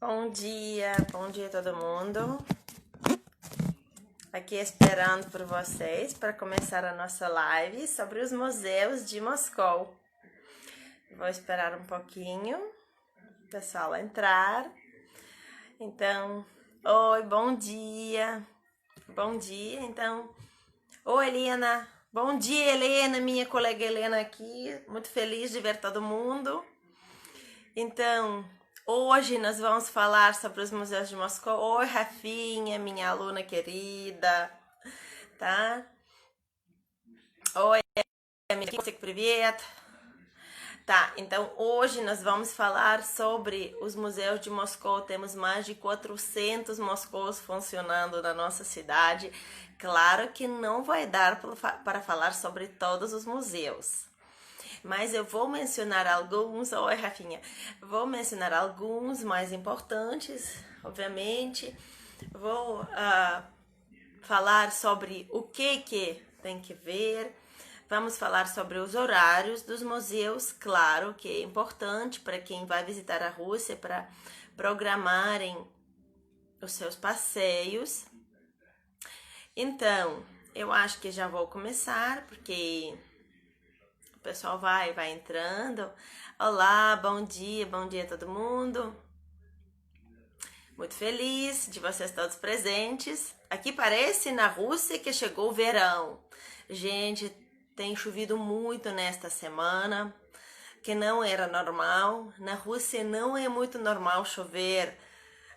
Bom dia todo mundo. Aqui esperando por vocês para começar a nossa live sobre os museus de Moscou. Vou esperar um pouquinho o pessoal entrar. Então, oi, bom dia. Bom dia, então. Oi, Helena. Bom dia, Helena, minha colega Helena aqui. Muito feliz de ver todo mundo. Então, hoje nós vamos falar sobre os museus de Moscou. Oi, Rafinha, minha aluna querida, tá? Oi, amiga, привет. Tá, então hoje nós vamos falar sobre os museus de Moscou. Temos mais de 400 Moscous funcionando na nossa cidade. Claro que não vai dar para falar sobre todos os museus, mas eu vou mencionar alguns. Oi, Rafinha. Vou mencionar alguns mais importantes, obviamente. Vou falar sobre o que tem que ver. Vamos falar sobre os horários dos museus, claro que é importante para quem vai visitar a Rússia, para programarem os seus passeios. Então, eu acho que já vou começar, porque o pessoal vai entrando. Olá, bom dia a todo mundo. Muito feliz de vocês todos presentes. Aqui parece na Rússia que chegou o verão. Gente, tem chovido muito nesta semana, que não era normal. Na Rússia não é muito normal chover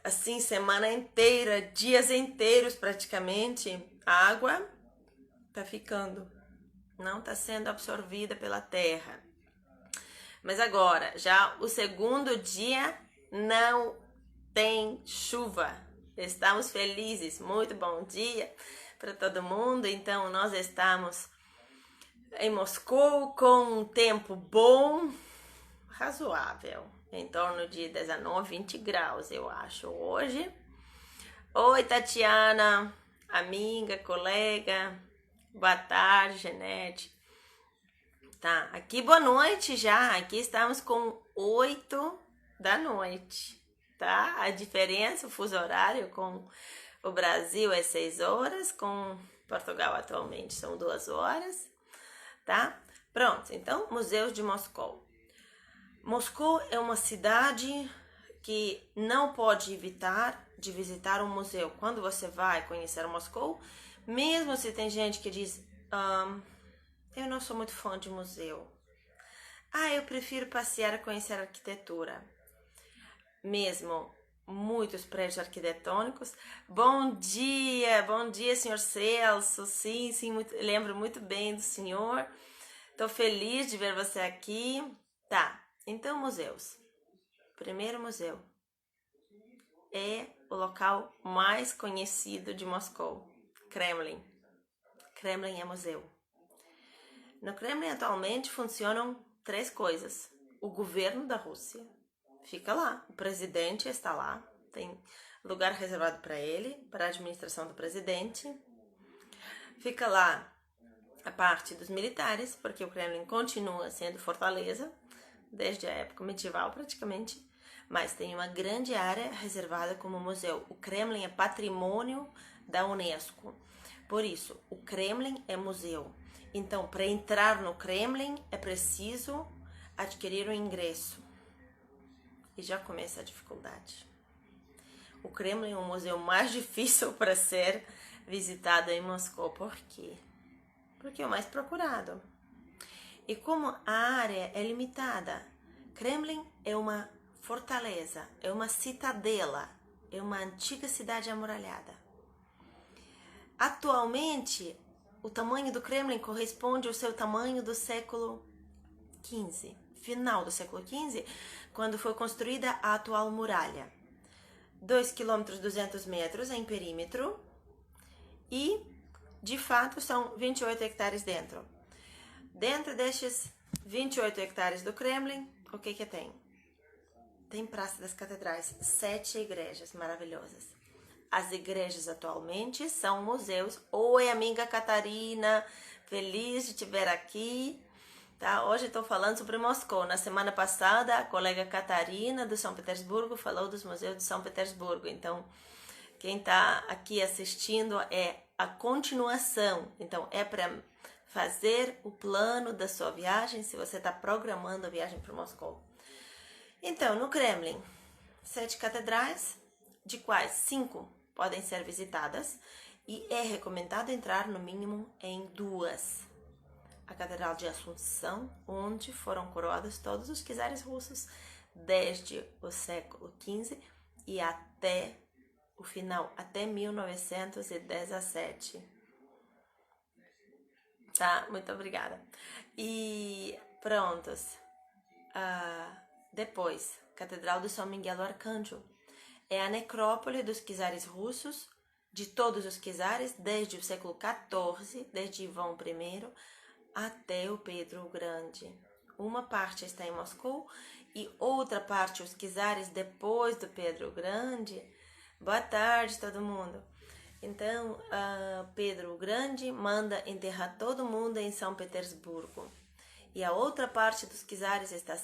assim semana inteira, dias inteiros praticamente. A água tá ficando, não está sendo absorvida pela terra. Mas agora, já o segundo dia não tem chuva. Estamos felizes. Muito bom dia para todo mundo. Então, nós estamos em Moscou com um tempo bom, razoável, em torno de 19, 20 graus, eu acho, hoje. Oi, Tatiana, amiga, colega. Boa tarde, Janete. Tá, aqui boa noite já. Aqui estamos com 8 da noite, tá? A diferença, o fuso horário com o Brasil é 6 horas, com Portugal atualmente são 2 horas, tá? Pronto, então, museus de Moscou. Moscou é uma cidade que não pode evitar de visitar um museu. Quando você vai conhecer Moscou, mesmo se tem gente que diz, eu não sou muito fã de museu. Eu prefiro passear e conhecer a arquitetura. Mesmo muitos prédios arquitetônicos. Bom dia, senhor Celso. Sim, lembro muito bem do senhor. Tô feliz de ver você aqui. Tá, então museus. Primeiro museu é o local mais conhecido de Moscou, Kremlin. Kremlin é museu. No Kremlin atualmente funcionam 3 coisas. O governo da Rússia fica lá, o presidente está lá, tem lugar reservado para ele, para a administração do presidente. Fica lá a parte dos militares, porque o Kremlin continua sendo fortaleza, desde a época medieval praticamente, mas tem uma grande área reservada como museu. O Kremlin é patrimônio da Unesco, por isso o Kremlin é museu. Então, para entrar no Kremlin é preciso adquirir um ingresso. E já começa a dificuldade. O Kremlin é o museu mais difícil para ser visitado em Moscou. Por quê? Porque é o mais procurado. E como a área é limitada, Kremlin é uma fortaleza, é uma citadela, é uma antiga cidade amuralhada. Atualmente, o tamanho do Kremlin corresponde ao seu tamanho do século XV, final do século XV, quando foi construída a atual muralha. 2 km 200 metros em perímetro e, de fato, são 28 hectares dentro. Dentro destes 28 hectares do Kremlin, o que tem? Tem Praça das Catedrais, 7 igrejas maravilhosas. As igrejas atualmente são museus. Oi, amiga Catarina, feliz de te ver aqui. tá? Hoje estou falando sobre Moscou. Na semana passada, a colega Catarina, do São Petersburgo, falou dos museus de São Petersburgo. Então, quem está aqui assistindo é a continuação. Então, é para fazer o plano da sua viagem, se você está programando a viagem para Moscou. Então, no Kremlin, 7 catedrais, de quais 5 podem ser visitadas, e é recomendado entrar no mínimo em 2. A Catedral de Assunção, onde foram coroados todos os czares russos desde o século XV e até o final, até 1917. Tá? Muito obrigada. E prontos. Depois, Catedral do São Miguel Arcanjo. É a necrópole dos czares russos, de todos os czares, desde o século XIV, desde Ivão I até o Pedro o Grande. Uma parte está em Moscou e outra parte, os czares depois do Pedro o Grande. Boa tarde, todo mundo. Então, Pedro o Grande manda enterrar todo mundo em São Petersburgo. E a outra parte dos czares está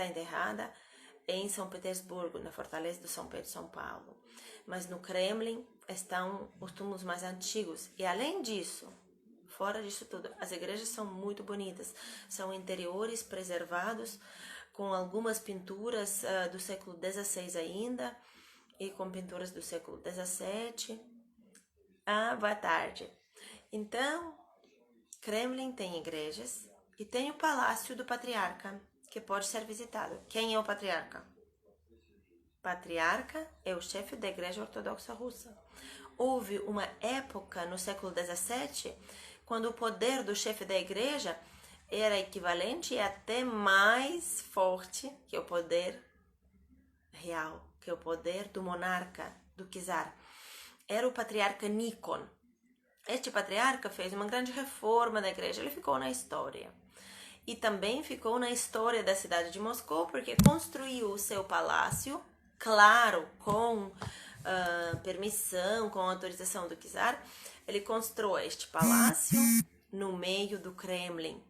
enterrada em São Petersburgo, na Fortaleza do São Pedro, São Paulo. Mas no Kremlin estão os túmulos mais antigos. E além disso, fora disso tudo, as igrejas são muito bonitas. São interiores preservados, com algumas pinturas do século XVI ainda, e com pinturas do século XVII. Boa tarde. Então, Kremlin tem igrejas e tem o Palácio do Patriarca, que pode ser visitado. Quem é o Patriarca? Patriarca é o chefe da Igreja Ortodoxa Russa. Houve uma época no século XVII quando o poder do chefe da igreja era equivalente e até mais forte que o poder real, que o poder do monarca, do czar. Era o patriarca Nikon. Este patriarca fez uma grande reforma da igreja, ele ficou na história. E também ficou na história da cidade de Moscou, porque construiu o seu palácio, claro, com permissão, com autorização do czar. Ele constrói este palácio no meio do Kremlin.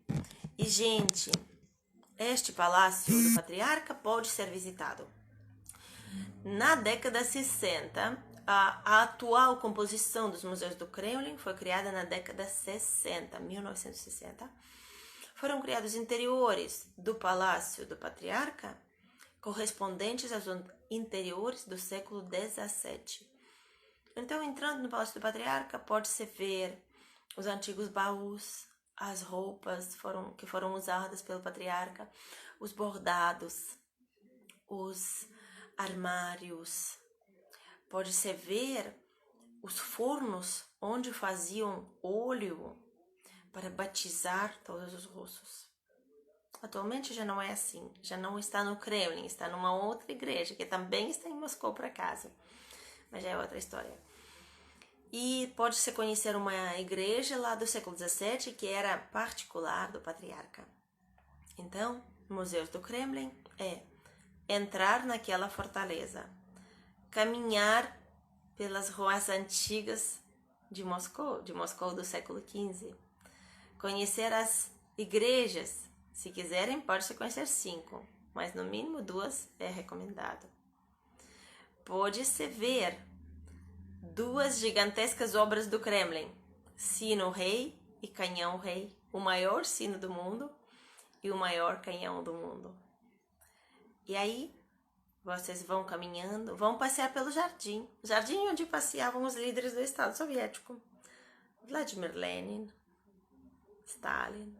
E, gente, este palácio do patriarca pode ser visitado. Na década 60, a atual composição dos museus do Kremlin foi criada na década 60, 1960. Foram criados interiores do Palácio do Patriarca, correspondentes aos interiores do século XVII. Então, entrando no Palácio do Patriarca, pode-se ver os antigos baús, as roupas que foram usadas pelo Patriarca, os bordados, os armários. Pode-se ver os fornos onde faziam óleo para batizar todos os russos. Atualmente já não é assim, já não está no Kremlin, está numa outra igreja, que também está em Moscou, por acaso, mas já é outra história. E pode-se conhecer uma igreja lá do século XVII, que era particular do patriarca. Então, museus do Kremlin é entrar naquela fortaleza, caminhar pelas ruas antigas de Moscou do século XV, conhecer as igrejas. Se quiserem, pode-se conhecer 5, mas no mínimo 2 é recomendado. Pode-se ver 2 gigantescas obras do Kremlin, Sino Rei e Canhão Rei, o maior sino do mundo e o maior canhão do mundo. E aí, vocês vão caminhando, vão passear pelo jardim, o jardim onde passeavam os líderes do Estado Soviético, Vladimir Lenin, Stalin.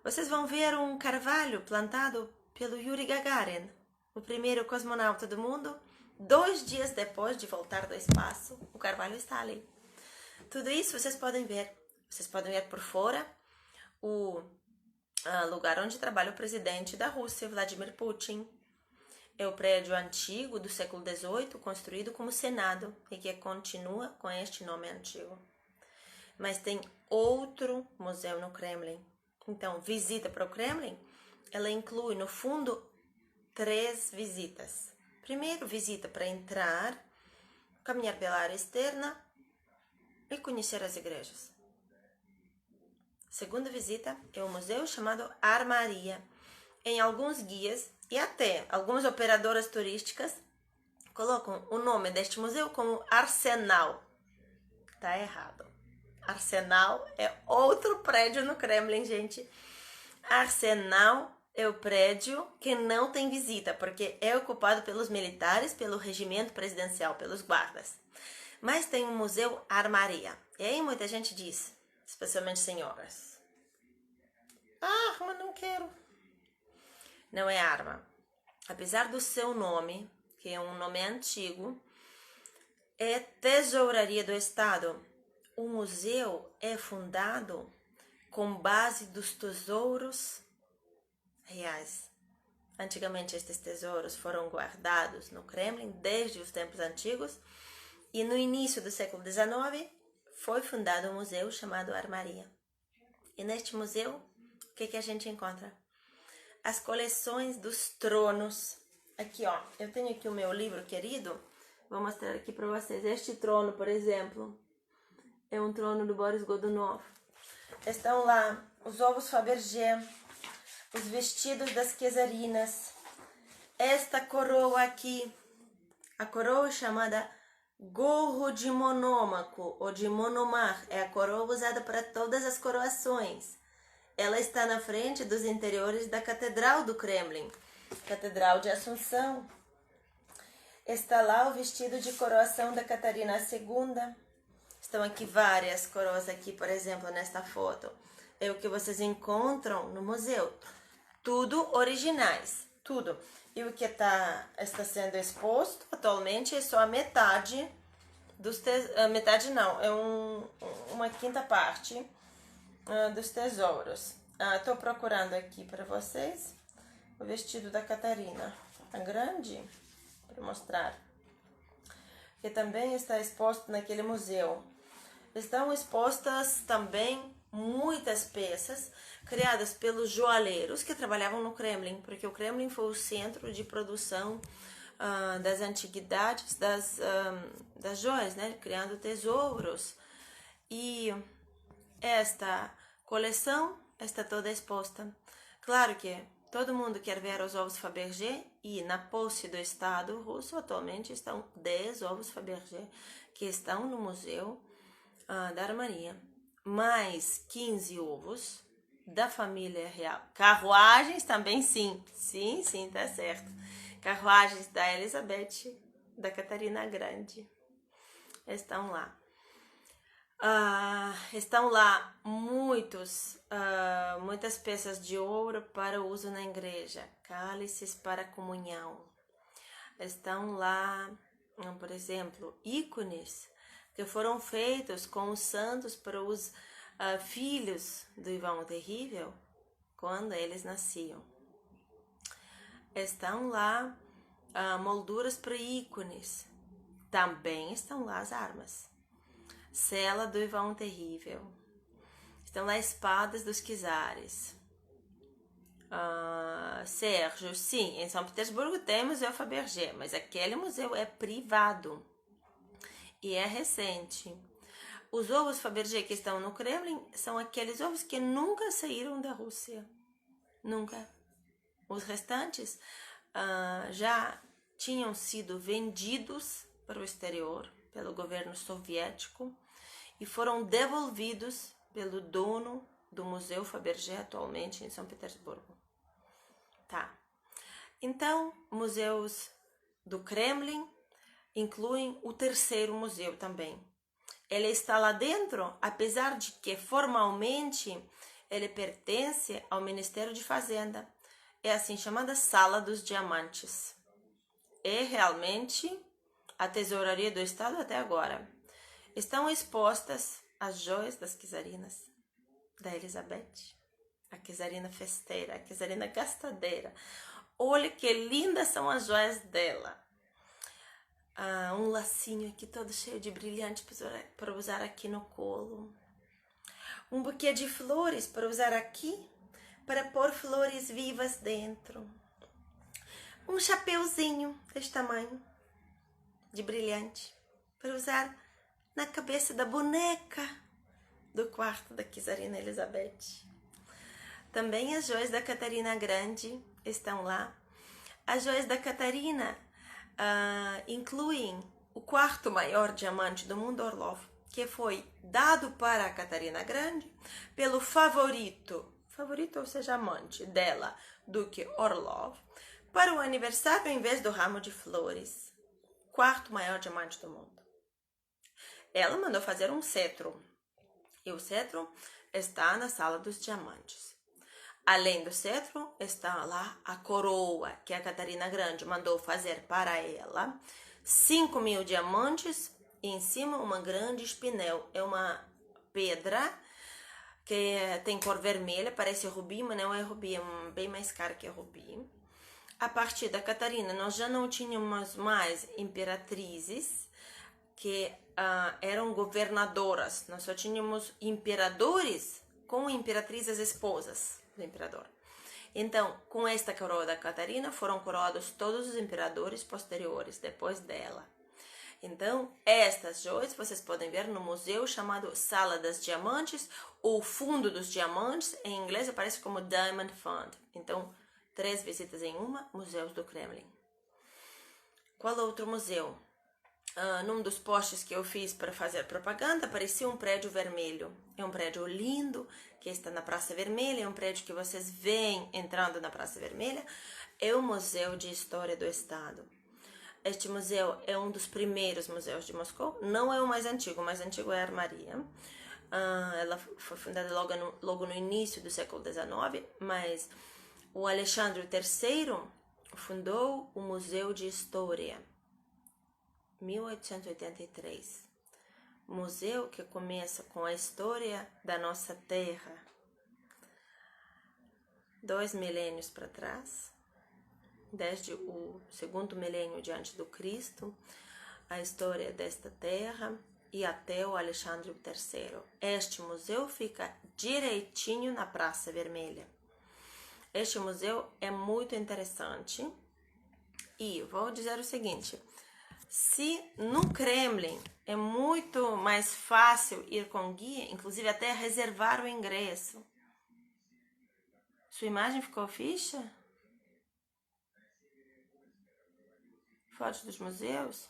Vocês vão ver um carvalho plantado pelo Yuri Gagarin, o primeiro cosmonauta do mundo. 2 dias depois de voltar do espaço, o carvalho está ali. Tudo isso vocês podem ver. Vocês podem ver por fora o lugar onde trabalha o presidente da Rússia, Vladimir Putin. É o prédio antigo do século XVIII, construído como Senado, e que continua com este nome antigo. Mas tem outro museu no Kremlin. Então, visita para o Kremlin, ela inclui, no fundo, 3 visitas. Primeiro, visita para entrar, caminhar pela área externa e conhecer as igrejas. Segunda visita é um museu chamado Armaria. Em alguns guias e até algumas operadoras turísticas colocam o nome deste museu como Arsenal. Tá errado. Arsenal é outro prédio no Kremlin, gente. Arsenal é o prédio que não tem visita, porque é ocupado pelos militares, pelo regimento presidencial, pelos guardas. Mas tem um museu Armaria. E aí muita gente diz, especialmente senhoras: ah, mas não quero. Não é arma. Apesar do seu nome, que é um nome antigo, é Tesouraria do Estado. O museu é fundado com base dos tesouros reais. Antigamente estes tesouros foram guardados no Kremlin desde os tempos antigos e no início do século XIX foi fundado um museu chamado Armaria. E neste museu, o que a gente encontra? As coleções dos tronos. Aqui, ó, eu tenho aqui o meu livro querido, vou mostrar aqui para vocês. Este trono, por exemplo, é um trono do Boris Godunov. Estão lá os ovos Fabergé, os vestidos das czarinas, esta coroa aqui, a coroa chamada gorro de monômaco ou de monomar, é a coroa usada para todas as coroações. Ela está na frente dos interiores da Catedral do Kremlin, Catedral de Assunção. Está lá o vestido de coroação da Catarina II. Estão aqui várias coroas aqui, por exemplo, nesta foto. É o que vocês encontram no museu. Tudo originais, tudo. E o que está sendo exposto atualmente é só a metade dos metade não, é uma quinta parte dos tesouros. Estou procurando aqui para vocês o vestido da Catarina, a grande, para mostrar, que também está exposto naquele museu. Estão expostas também muitas peças criadas pelos joalheiros que trabalhavam no Kremlin, porque o Kremlin foi o centro de produção das antiguidades, das joias, né? Criando tesouros. E esta coleção está toda exposta. Claro que todo mundo quer ver os ovos Fabergé e na posse do Estado russo atualmente estão 10 ovos Fabergé que estão no museu da Armaria, mais 15 ovos da família real. Carruagens também, sim, tá certo. Carruagens da Elizabeth, da Catarina Grande. Estão lá. Estão lá muitas peças de ouro para uso na igreja, cálices para comunhão. Estão lá, por exemplo, ícones que foram feitos com os santos para os filhos do Ivan o Terrível quando eles nasciam. Estão lá molduras para ícones. Também estão lá as armas. Cela do Ivan o Terrível. Estão lá espadas dos czares. Sérgio, sim, em São Petersburgo tem o Museu Fabergé, mas aquele museu é privado e é recente. Os ovos Fabergé que estão no Kremlin são aqueles ovos que nunca saíram da Rússia. Nunca. Os restantes já tinham sido vendidos para o exterior pelo governo soviético e foram devolvidos pelo dono do Museu Fabergé atualmente em São Petersburgo. Tá. Então, museus do Kremlin incluem o terceiro museu também. Ele está lá dentro, apesar de que formalmente ele pertence ao Ministério de Fazenda. É assim chamada Sala dos Diamantes. É realmente a tesouraria do Estado até agora. Estão expostas as joias das czarinas, da Elizabeth, a czarina festeira, a czarina gastadeira. Olha que lindas são as joias dela. Um lacinho aqui todo cheio de brilhante para usar aqui no colo. Um buquê de flores para usar aqui, para pôr flores vivas dentro. Um chapeuzinho desse tamanho, de brilhante, para usar na cabeça da boneca do quarto da Czarina Elizabeth. Também as joias da Catarina Grande estão lá. As joias da Catarina incluem o quarto maior diamante do mundo, Orlov, que foi dado para a Catarina Grande pelo favorito, ou seja, amante dela, Duque Orlov, para o aniversário em vez do ramo de flores. Quarto maior diamante do mundo. Ela mandou fazer um cetro, e o cetro está na sala dos diamantes. Além do cetro, está lá a coroa, que a Catarina Grande mandou fazer para ela. 5.000 diamantes e em cima uma grande espinel. É uma pedra que tem cor vermelha, parece rubi, mas não é rubi, é bem mais cara que rubi. A partir da Catarina, nós já não tínhamos mais imperatrizes que eram governadoras. Nós só tínhamos imperadores com imperatrizes esposas do imperador. Então, com esta coroa da Catarina, foram coroados todos os imperadores posteriores, depois dela. Então, estas joias vocês podem ver no museu chamado Sala das Diamantes, ou Fundo dos Diamantes, em inglês aparece como Diamond Fund. Então, 3 visitas em uma, museus do Kremlin. Qual outro museu? Num dos posts que eu fiz para fazer propaganda, aparecia um prédio vermelho. É um prédio lindo, que está na Praça Vermelha, é um prédio que vocês veem entrando na Praça Vermelha. É o Museu de História do Estado. Este museu é um dos primeiros museus de Moscou, não é o mais antigo é a Armaria. Ela foi fundada logo no início do século XIX, mas o Alexandre III fundou o Museu de História, 1883. Museu que começa com a história da nossa terra, 2 milênios para trás, desde o 2º milênio diante do Cristo, a história desta terra e até o Alexandre III. Este museu fica direitinho na Praça Vermelha. Este museu é muito interessante e vou dizer o seguinte: se no Kremlin é muito mais fácil ir com guia, inclusive até reservar o ingresso. Sua imagem ficou ficha? Fotos dos museus?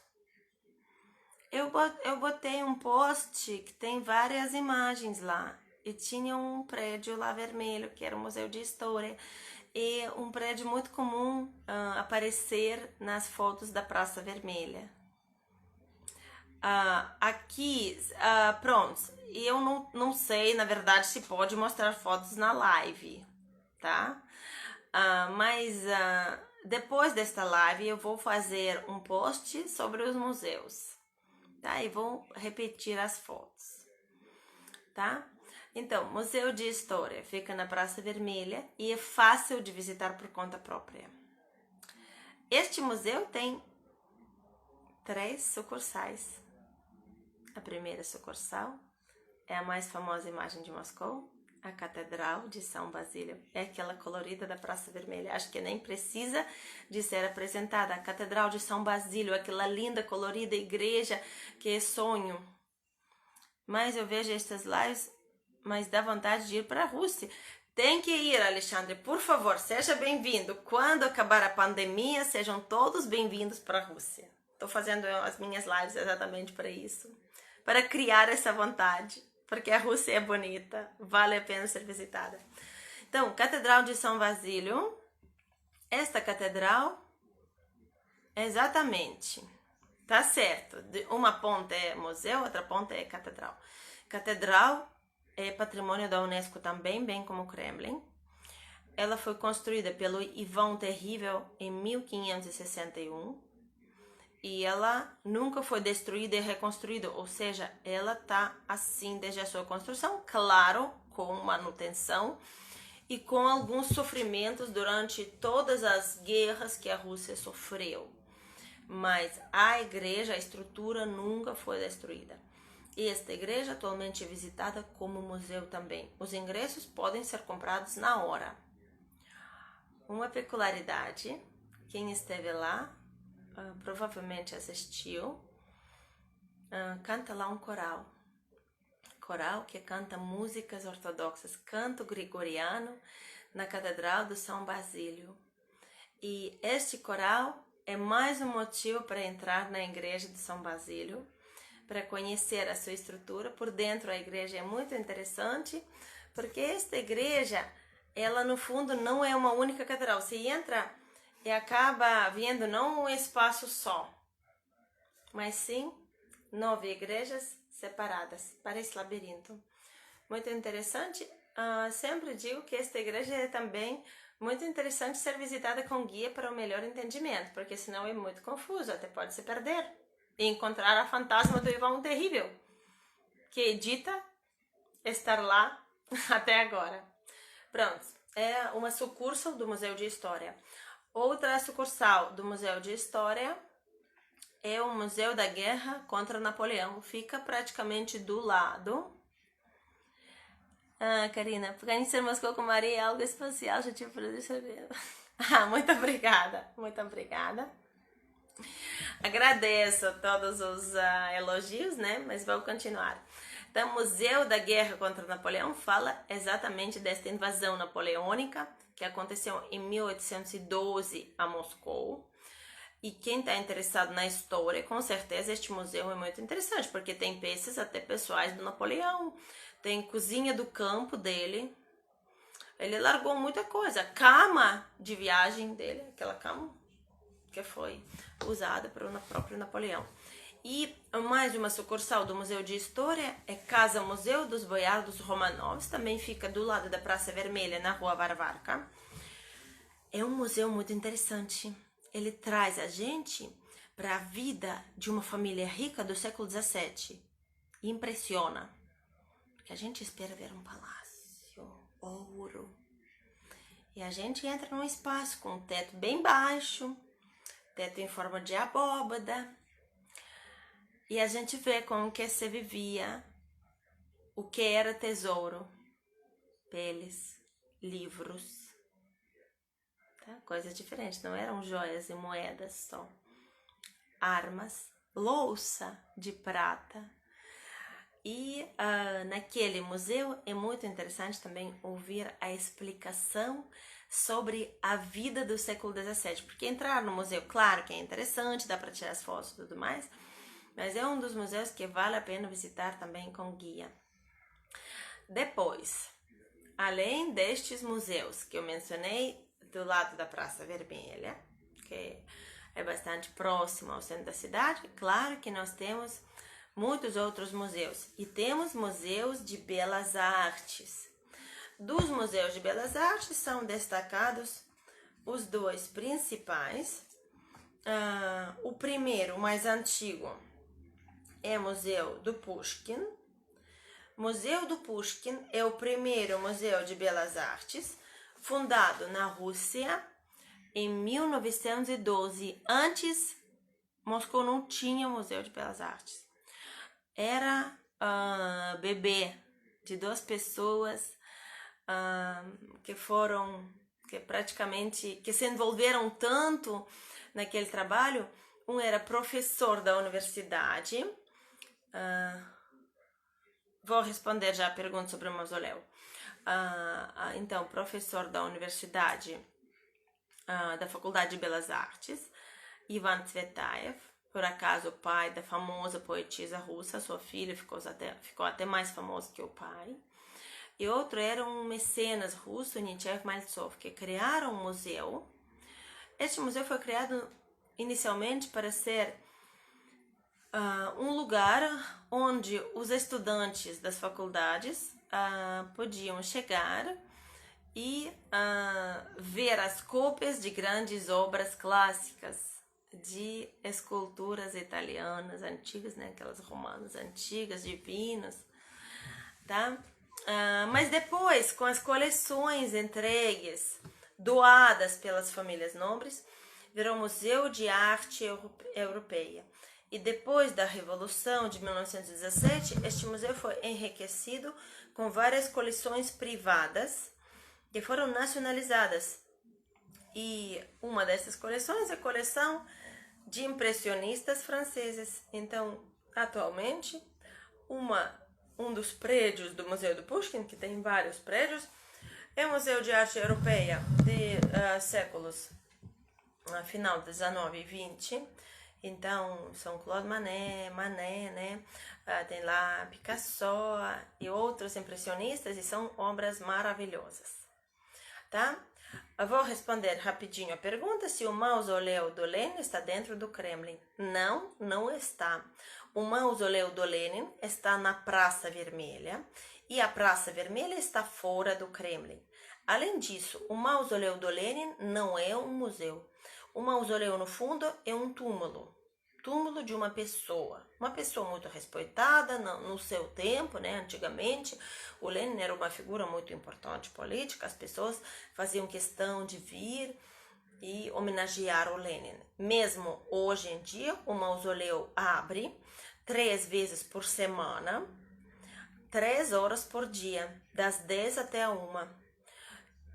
Eu botei um post que tem várias imagens lá. E tinha um prédio lá vermelho, que era o Museu de História. E um prédio muito comum aparecer nas fotos da Praça Vermelha. Aqui, pronto. E eu não sei, na verdade, se pode mostrar fotos na live, tá? Mas depois desta live eu vou fazer um post sobre os museus, tá? E vou repetir as fotos, tá? Então, Museu de História fica na Praça Vermelha e é fácil de visitar por conta própria. Este museu tem 3 sucursais. A primeira sucursal é a mais famosa imagem de Moscou, a Catedral de São Basílio. É aquela colorida da Praça Vermelha. Acho que nem precisa de ser apresentada. A Catedral de São Basílio, aquela linda, colorida igreja que é sonho. Mas eu vejo estas lives, mas dá vontade de ir para a Rússia. Tem que ir, Alexandre, por favor, seja bem-vindo. Quando acabar a pandemia, sejam todos bem-vindos para a Rússia. Estou fazendo as minhas lives exatamente para isso, para criar essa vontade, porque a Rússia é bonita, vale a pena ser visitada. Então, Catedral de São Basílio. Esta catedral, exatamente, tá certo. Uma ponta é museu, outra ponta é catedral. Catedral é patrimônio da Unesco também, bem como o Kremlin. Ela foi construída pelo Ivan Terrível em 1561 e ela nunca foi destruída e reconstruída, ou seja, ela está assim desde a sua construção, claro, com manutenção e com alguns sofrimentos durante todas as guerras que a Rússia sofreu. Mas a igreja, a estrutura nunca foi destruída. E esta igreja atualmente é visitada como museu também. Os ingressos podem ser comprados na hora. Uma peculiaridade, quem esteve lá provavelmente assistiu, canta lá um coral. coral que canta músicas ortodoxas, canto gregoriano, na Catedral do São Basílio. E este coral é mais um motivo para entrar na igreja de São Basílio, para conhecer a sua estrutura. Por dentro a igreja é muito interessante, porque esta igreja, ela no fundo não é uma única catedral. Você entra e acaba vendo não um espaço só, mas sim 9 igrejas separadas. Parece labirinto. Muito interessante. Sempre digo que esta igreja é também muito interessante ser visitada com guia para o melhor entendimento, porque senão é muito confuso, até pode se perder e encontrar a fantasma do Ivan Terrível, que dita estar lá até agora. Pronto, é uma sucursal do Museu de História. Outra sucursal do Museu de História é o Museu da Guerra contra Napoleão. Fica praticamente do lado. Karina, conhecer Moscou com Maria é algo especial, já tive prazer de saber. Muito obrigada, muito obrigada. Agradeço todos os elogios, né? Mas vou continuar. Então, o Museu da Guerra contra Napoleão fala exatamente desta invasão napoleônica que aconteceu em 1812 a Moscou. E quem está interessado na história, com certeza este museu é muito interessante, porque tem peças até pessoais do Napoleão, tem cozinha do campo dele. Ele largou muita coisa. A cama de viagem dele, aquela cama que foi usada pelo próprio Napoleão. E mais uma sucursal do Museu de História é Casa Museu dos Boiardos Romanovs, também fica do lado da Praça Vermelha, na Rua Varvarka. É um museu muito interessante. Ele traz a gente para a vida de uma família rica do século XVII. Impressiona. Porque a gente espera ver um palácio, ouro. E a gente entra num espaço com um teto bem baixo, teto em forma de abóbada. E a gente vê como que se vivia, o que era tesouro, peles, livros. Tá? Coisas diferentes, não eram joias e moedas só. Armas, louça de prata. E naquele museu é muito interessante também ouvir a explicação sobre a vida do século XVII. Porque entrar no museu, claro que é interessante, dá para tirar as fotos e tudo mais, mas é um dos museus que vale a pena visitar também com guia. Depois, além destes museus que eu mencionei, do lado da Praça Vermelha, que é bastante próximo ao centro da cidade, claro que nós temos muitos outros museus. E temos museus de belas artes. Dos museus de belas artes são destacados os dois principais. O primeiro, o mais antigo, é o Museu do Pushkin. Museu do Pushkin é o primeiro museu de belas artes, fundado na Rússia em 1912. Antes, Moscou não tinha museu de belas artes. Era bebê de 2 pessoas que se envolveram tanto naquele trabalho. Um era professor da universidade. Vou responder já a pergunta sobre o mausoléu. Então, professor da universidade, da Faculdade de Belas Artes, Ivan Tsvetaev, por acaso o pai da famosa poetisa russa. Sua filha ficou até mais famosa que o pai. E outro era um mecenas russo, Nichev Maltsov, que criaram um museu. Este museu foi criado inicialmente para ser um lugar onde os estudantes das faculdades podiam chegar e ver as cópias de grandes obras clássicas de esculturas italianas antigas, né? Aquelas romanas antigas, divinas, tá? Mas depois, com as coleções entregues, doadas pelas famílias nobres, virou Museu de Arte Europeia. E depois da Revolução de 1917, este museu foi enriquecido com várias coleções privadas que foram nacionalizadas. E uma dessas coleções é a coleção de impressionistas franceses. Então, atualmente, uma um dos prédios do Museu do Pushkin, que tem vários prédios, é o Museu de Arte Europeia de séculos final 19 e 20. Então, são Claude Manet, né? Tem lá Picasso e outros impressionistas, e são obras maravilhosas, tá? Eu vou responder rapidinho a pergunta se o mausoléu do Lenin está dentro do Kremlin. Não, não está. O mausoléu do Lenin está na Praça Vermelha e a Praça Vermelha está fora do Kremlin. Além disso, o mausoléu do Lenin não é um museu. O mausoléu, no fundo, é um túmulo de uma pessoa muito respeitada no seu tempo, né? Antigamente, o Lenin era uma figura muito importante política, as pessoas faziam questão de vir e homenagear o Lenin. Mesmo hoje em dia, o mausoléu abre 3 vezes por semana, 3 horas por dia, das 10 até a 1.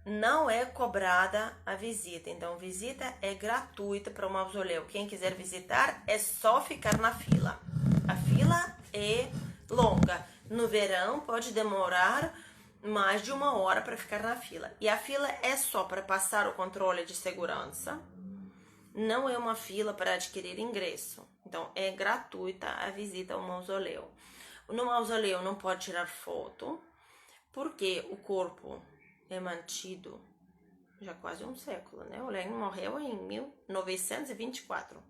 Não é cobrada a visita, então visita é gratuita para o mausoléu. Quem quiser visitar é só ficar na fila. A fila é longa. No verão pode demorar mais de 1 hora para ficar na fila. E a fila é só para passar o controle de segurança. Não é uma fila para adquirir ingresso. Então é gratuita a visita ao mausoléu. No mausoléu não pode tirar foto, porque o corpo é mantido já quase um século, né? O Lenin morreu em 1924.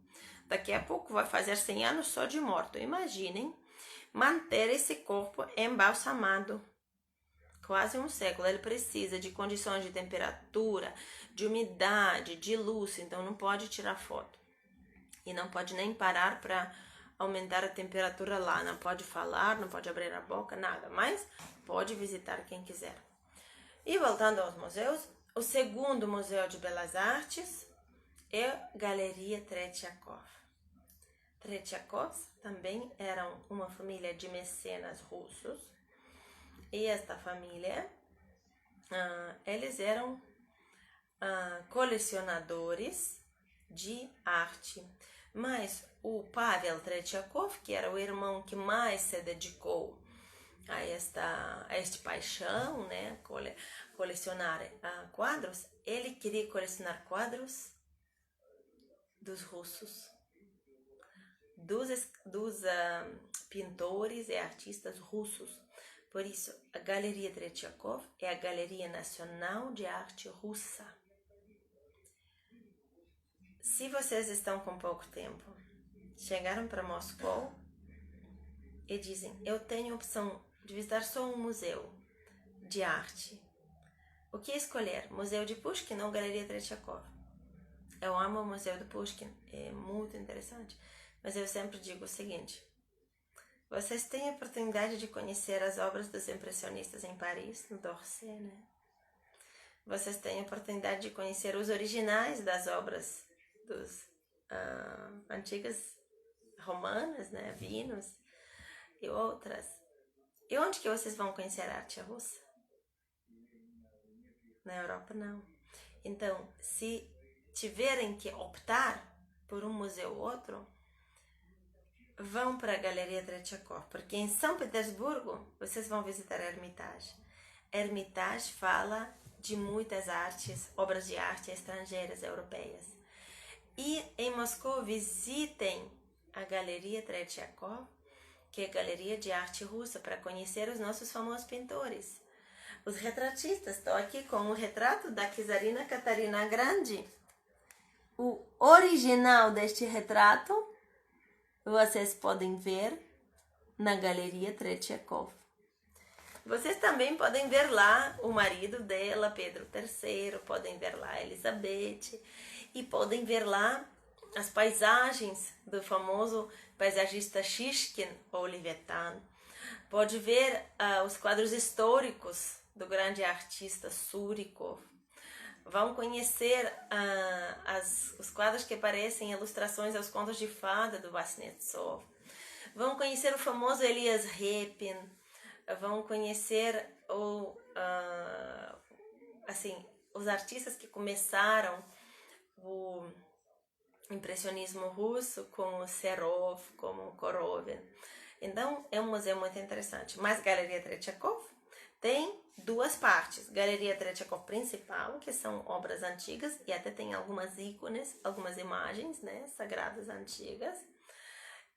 Daqui a pouco vai fazer 100 anos só de morto. Imaginem manter esse corpo embalsamado quase um século. Ele precisa de condições de temperatura, de umidade, de luz, então não pode tirar foto. E não pode nem parar para aumentar a temperatura lá. Não pode falar, não pode abrir a boca, nada. Mas pode visitar quem quiser. E voltando aos museus, o segundo Museu de Belas Artes é a Galeria Tretiakov. Tretiakovs também eram uma família de mecenas russos. E esta família, eles eram colecionadores de arte. Mas o Pavel Tretiakov, que era o irmão que mais se dedicou a este paixão, né, colecionar quadros, ele queria colecionar quadros dos russos, dos pintores e artistas russos. Por isso, a Galeria Tretiakov é a Galeria Nacional de Arte Russa. Se vocês estão com pouco tempo, chegaram para Moscou e dizem, eu tenho a opção de visitar só um museu de arte. O que escolher? Museu de Pushkin ou Galeria Tretiakov? Eu amo o Museu de Pushkin, é muito interessante. Mas eu sempre digo o seguinte, vocês têm a oportunidade de conhecer as obras dos impressionistas em Paris, no d'Orsay, né? Vocês têm a oportunidade de conhecer os originais das obras dos antigas romanas, né? Vinos e outras. E onde que vocês vão conhecer a arte russa? Na Europa, não. Então, se tiverem que optar por um museu ou outro, vão para a Galeria Tretiakov, porque em São Petersburgo vocês vão visitar a Hermitage. A Hermitage fala de muitas artes, obras de arte estrangeiras, europeias. E em Moscou visitem a Galeria Tretiakov, que é a Galeria de Arte Russa, para conhecer os nossos famosos pintores. Os retratistas, estou aqui com o retrato da Czarina Catarina Grande. O original deste retrato vocês podem ver na Galeria Tretiakov. Vocês também podem ver lá o marido dela, Pedro III, podem ver lá Elizabeth, e podem ver lá as paisagens do famoso paisagista Shishkin ou Olivetan. Pode ver os quadros históricos do grande artista Surikov. Vão conhecer os quadros que aparecem em ilustrações aos contos de fada do Vasnetsov. Vão conhecer o famoso Elias Repin. Vão conhecer os artistas que começaram o impressionismo russo, como Serov, como Korovin. Então, é um museu muito interessante. Mas Galeria Tretchakov tem duas partes. Galeria Tretchakov principal, que são obras antigas, e até tem algumas ícones, algumas imagens, né, sagradas antigas.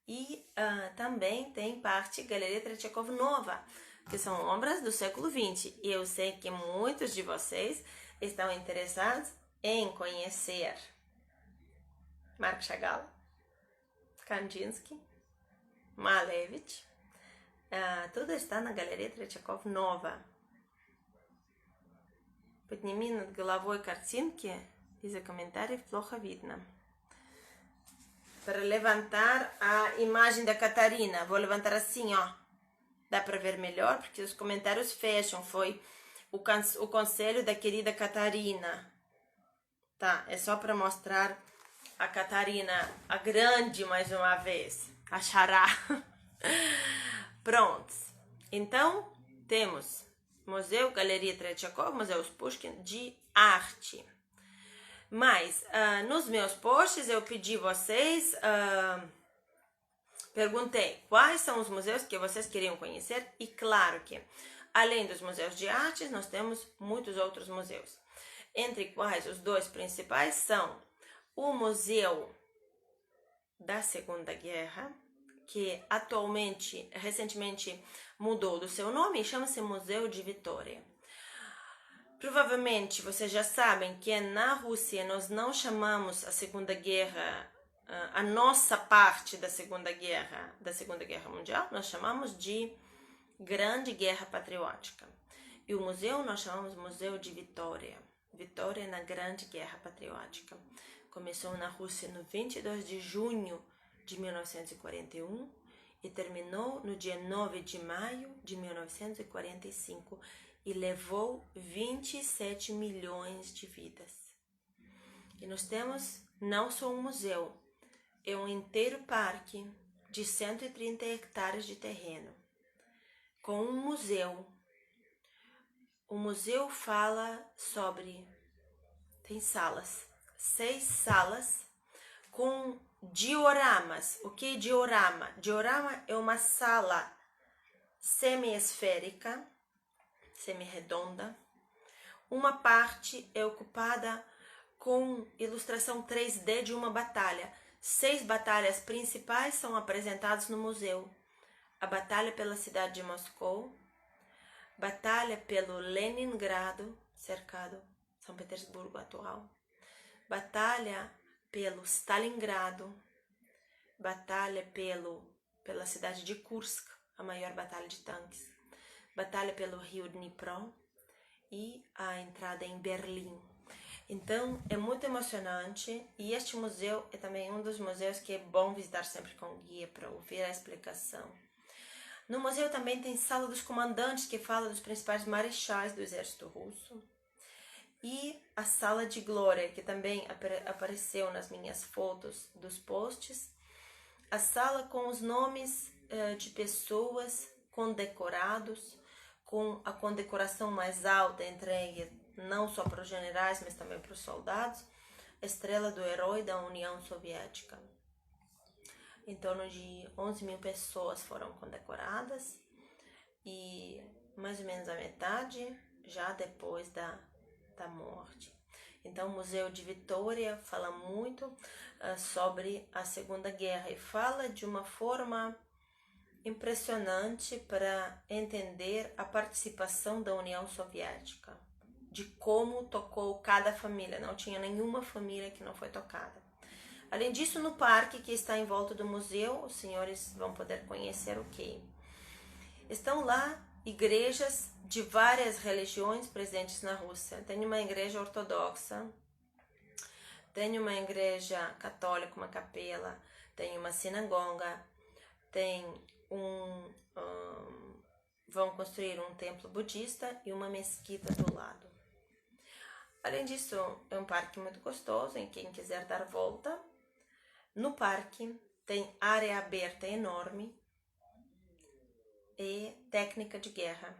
E também tem parte Galeria Tretchakov nova, que são obras do século XX. E eu sei que muitos de vocês estão interessados em conhecer Marc Chagall, Kandinsky, Malevich. Tudo está на Галерее Третьяков нова. Подними над головой картинки, из-за комментариев плохо видно. Para levantar a imagem da Catarina, vou levantar assim, ó. Dá para ver melhor, porque os comentários fecham. Foi o conselho da querida Catarina. Tá, é só para mostrar a Catarina, a grande, mais uma vez. A xará. Prontos. Então, temos Museu Galeria Tretchakov, Museu Pushkin de arte. Mas, nos meus posts, eu pedi vocês, perguntei quais são os museus que vocês queriam conhecer. E claro que, além dos museus de artes, nós temos muitos outros museus. Entre quais os dois principais são o Museu da Segunda Guerra, que recentemente mudou do seu nome e chama-se Museu de Vitória. Provavelmente vocês já sabem que na Rússia nós não chamamos a Segunda Guerra, a nossa parte da Segunda Guerra Mundial, nós chamamos de Grande Guerra Patriótica. E o museu nós chamamos Museu de Vitória. Vitória na Grande Guerra Patriótica. Começou na Rússia no 22 de junho de 1941 e terminou no dia 9 de maio de 1945 e levou 27 milhões de vidas. E nós temos não só um museu, é um inteiro parque de 130 hectares de terreno, com um museu. O museu fala sobre, tem salas, 6 salas com dioramas. O que é diorama? Diorama é uma sala semi-esférica, semi-redonda. Uma parte é ocupada com ilustração 3D de uma batalha. 6 batalhas principais são apresentadas no museu. A batalha pela cidade de Moscou, batalha pelo Leningrado, cercado, São Petersburgo atual, batalha pelo Stalingrado, batalha pela cidade de Kursk, a maior batalha de tanques, batalha pelo rio Dnipro e a entrada em Berlim. Então, é muito emocionante e este museu é também um dos museus que é bom visitar sempre com guia para ouvir a explicação. No museu também tem sala dos comandantes, que fala dos principais marechais do exército russo. E a sala de glória, que também apareceu nas minhas fotos dos posts. A sala com os nomes de pessoas condecorados, com a condecoração mais alta entregue não só para os generais, mas também para os soldados, Estrela do Herói da União Soviética. Em torno de 11 mil pessoas foram condecoradas e mais ou menos a metade já depois da morte. Então, o Museu de Vitória fala muito sobre a Segunda Guerra e fala de uma forma impressionante para entender a participação da União Soviética, de como tocou cada família. Não tinha nenhuma família que não foi tocada. Além disso, no parque que está em volta do museu, os senhores vão poder conhecer o que? Estão lá igrejas de várias religiões presentes na Rússia. Tem uma igreja ortodoxa, tem uma igreja católica, uma capela, tem uma sinagoga, tem vão construir um templo budista e uma mesquita do lado. Além disso, é um parque muito gostoso, em quem quiser dar volta. No parque tem área aberta enorme e técnica de guerra.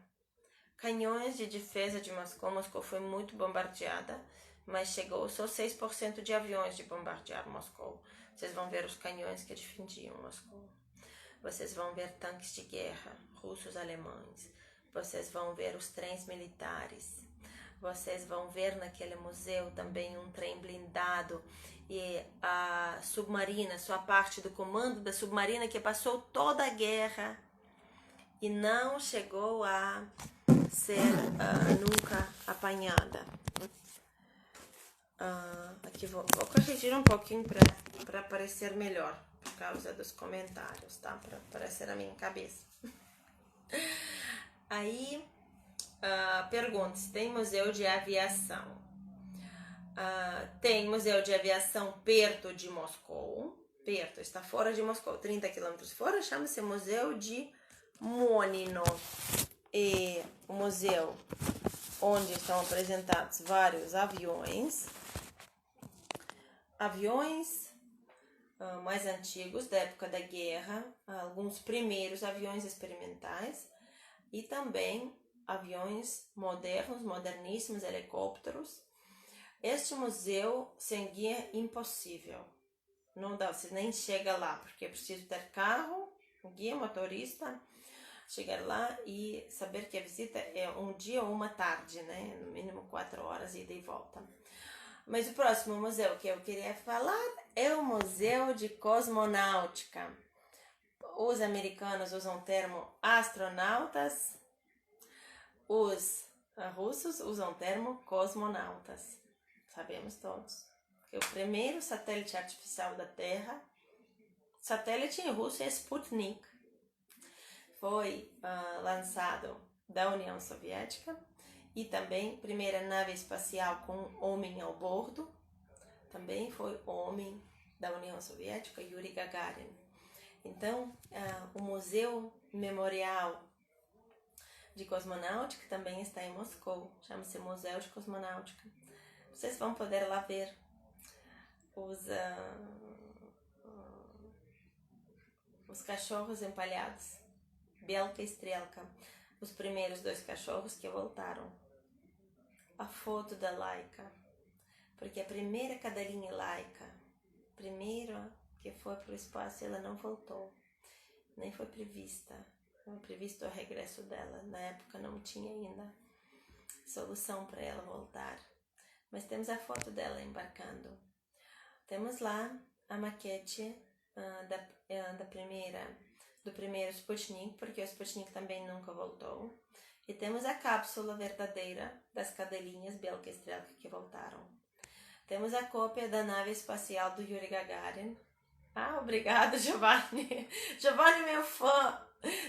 Canhões de defesa de Moscou. Moscou foi muito bombardeada, mas chegou só 6% de aviões de bombardear Moscou. Vocês vão ver os canhões que defendiam Moscou. vocês vão ver tanques de guerra russos, alemães, vocês vão ver os trens militares, vocês vão ver naquele museu também um trem blindado e a submarina, sua parte do comando da submarina que passou toda a guerra e não chegou a ser nunca apanhada. Aqui vou corrigir um pouquinho para aparecer melhor, por causa dos comentários, tá? Para aparecer a minha cabeça. Aí, pergunta se tem museu de aviação. Tem museu de aviação perto de Moscou. Perto, está fora de Moscou, 30 quilômetros fora, chama-se Museu de Monino. E o museu onde estão apresentados vários aviões mais antigos da época da guerra, alguns primeiros aviões experimentais e também aviões modernos, moderníssimos, helicópteros. Este museu sem guia é impossível, não dá, você nem chega lá, porque é preciso ter carro, guia, motorista, chegar lá e saber que a visita é um dia ou uma tarde, né? No mínimo 4 horas, ida e volta. Mas o próximo museu que eu queria falar é o Museu de Cosmonáutica. Os americanos usam o termo astronautas, os russos usam o termo cosmonautas. Sabemos todos que o primeiro satélite artificial da Terra, satélite em russo é Sputnik, foi lançado da União Soviética. E também, primeira nave espacial com homem ao bordo, também foi homem da União Soviética, Yuri Gagarin. Então, o Museu Memorial de Cosmonáutica também está em Moscou, chama-se Museu de Cosmonáutica. Vocês vão poder lá ver os cachorros empalhados, Belka e Strelka, os primeiros 2 cachorros que voltaram. A foto da Laika, porque a primeira cadelinha Laika, primeira que foi para o espaço, ela não voltou, nem foi prevista, não foi previsto o regresso dela, na época não tinha ainda solução para ela voltar, mas temos a foto dela embarcando, temos lá a maquete do primeiro Sputnik, porque o Sputnik também nunca voltou. E temos a cápsula verdadeira das cadelinhas Belka e Strelka que voltaram. Temos a cópia da nave espacial do Yuri Gagarin. Obrigada, Giovanni. Giovanni, meu fã,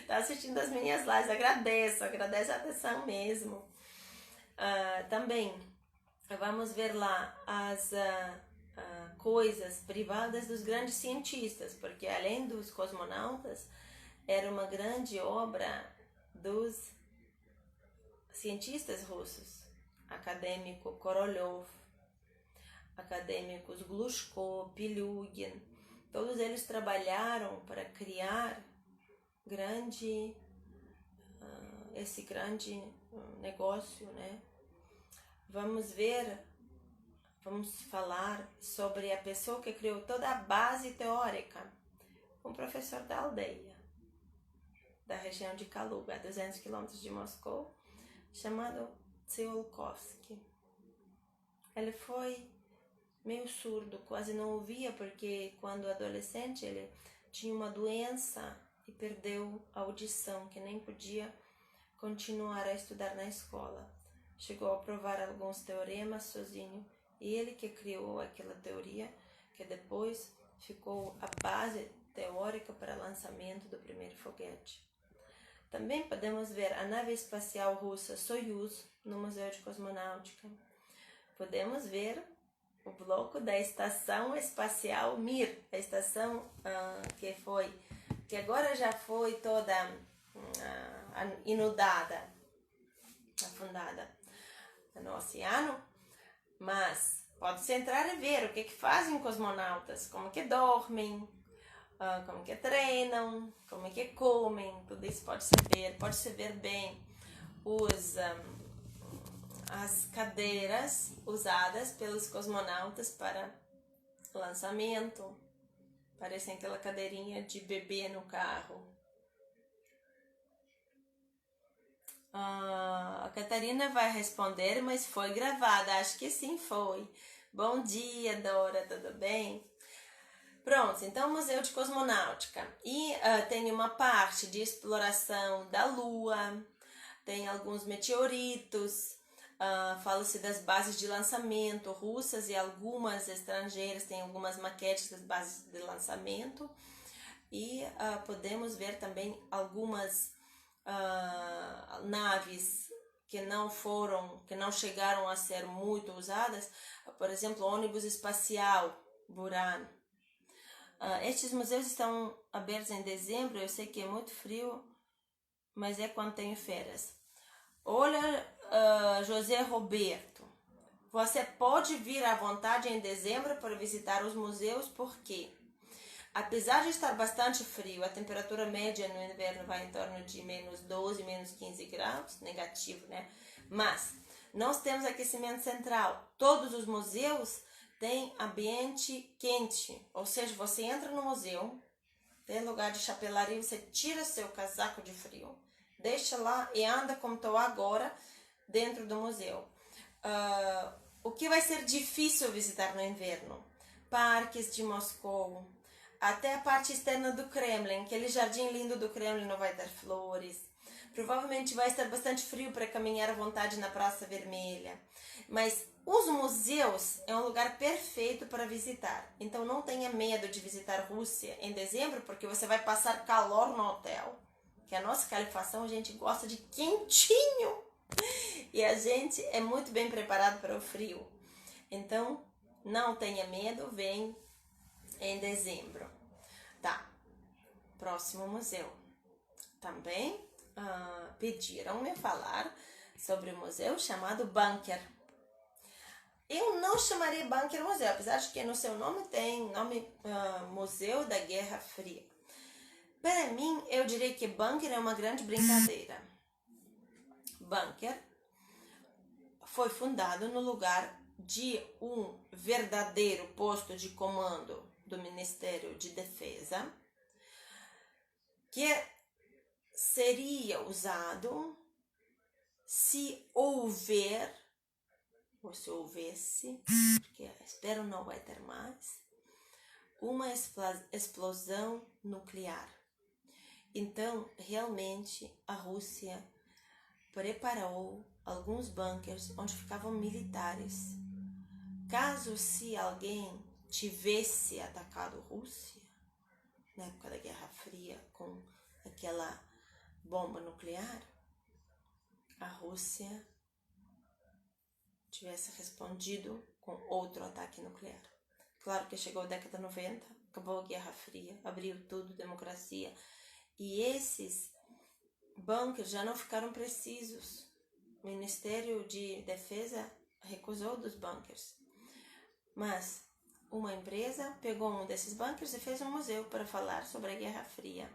tá assistindo as minhas lives. Agradeço a atenção mesmo. Também vamos ver lá as coisas privadas dos grandes cientistas, porque além dos cosmonautas, era uma grande obra dos cientistas russos, acadêmico Korolev, acadêmicos Glushko, Pilyugin, todos eles trabalharam para criar esse grande negócio, né? Vamos falar sobre a pessoa que criou toda a base teórica, um professor da aldeia, da região de Kaluga, a 200 quilômetros de Moscou, chamado Tsiolkovsky. Ele foi meio surdo, quase não ouvia, porque quando adolescente ele tinha uma doença e perdeu a audição, que nem podia continuar a estudar na escola. Chegou a provar alguns teoremas sozinho, e ele que criou aquela teoria, que depois ficou a base teórica para o lançamento do primeiro foguete. Também podemos ver a nave espacial russa Soyuz no Museu de Cosmonáutica. Podemos ver o bloco da Estação Espacial Mir, a estação que agora já foi toda inundada, afundada no oceano, mas pode-se entrar e ver o que fazem cosmonautas, como que dormem, como que treinam, como que comem, tudo isso pode-se ver bem as cadeiras usadas pelos cosmonautas para lançamento, Parecem aquela cadeirinha de bebê no carro. A Catarina vai responder, mas foi gravada. Acho que sim, foi. Bom dia, Dora, tudo bem? Pronto, então Museu de Cosmonáutica. E tem uma parte de exploração da Lua, tem alguns meteoritos, fala-se das bases de lançamento russas e algumas estrangeiras, tem algumas maquetes das bases de lançamento. E podemos ver também algumas naves que não chegaram a ser muito usadas, por exemplo, o ônibus espacial Buran. Estes museus estão abertos em dezembro, eu sei que é muito frio, mas é quando tenho férias. Olha, José Roberto, você pode vir à vontade em dezembro para visitar os museus, porque apesar de estar bastante frio, a temperatura média no inverno vai em torno de menos 12, menos 15 graus, negativo, né? Mas nós temos aquecimento central. Todos os museus têm ambiente quente, ou seja, você entra no museu, tem lugar de chapelaria, você tira seu casaco de frio, deixa lá e anda como estou agora dentro do museu. O que vai ser difícil visitar no inverno? Parques de Moscou, até a parte externa do Kremlin, aquele jardim lindo do Kremlin não vai ter flores. Provavelmente vai estar bastante frio para caminhar à vontade na Praça Vermelha. Mas os museus é um lugar perfeito para visitar. Então não tenha medo de visitar a Rússia em dezembro, porque você vai passar calor no hotel. Que a nossa calefação a gente gosta de quentinho. E a gente é muito bem preparado para o frio. Então não tenha medo, vem em dezembro. Tá, próximo museu. Também pediram-me falar sobre um museu chamado Bunker. Eu não chamaria Bunker museu, apesar de que no seu nome tem nome Museu da Guerra Fria. Para mim, eu diria que Bunker é uma grande brincadeira. Bunker foi fundado no lugar de um verdadeiro posto de comando do Ministério de Defesa, que seria usado se houver, ou se houvesse, porque espero não vai ter mais, uma explosão nuclear. Então, realmente, a Rússia preparou alguns bunkers onde ficavam militares. Caso se alguém tivesse atacado a Rússia, na época da Guerra Fria, com aquela bomba nuclear, a Rússia tivesse respondido com outro ataque nuclear. Claro que chegou a década 90, acabou a Guerra Fria, abriu tudo, democracia, e esses bunkers já não ficaram precisos. O Ministério de Defesa recusou dos bunkers. Mas uma empresa pegou um desses bunkers e fez um museu para falar sobre a Guerra Fria.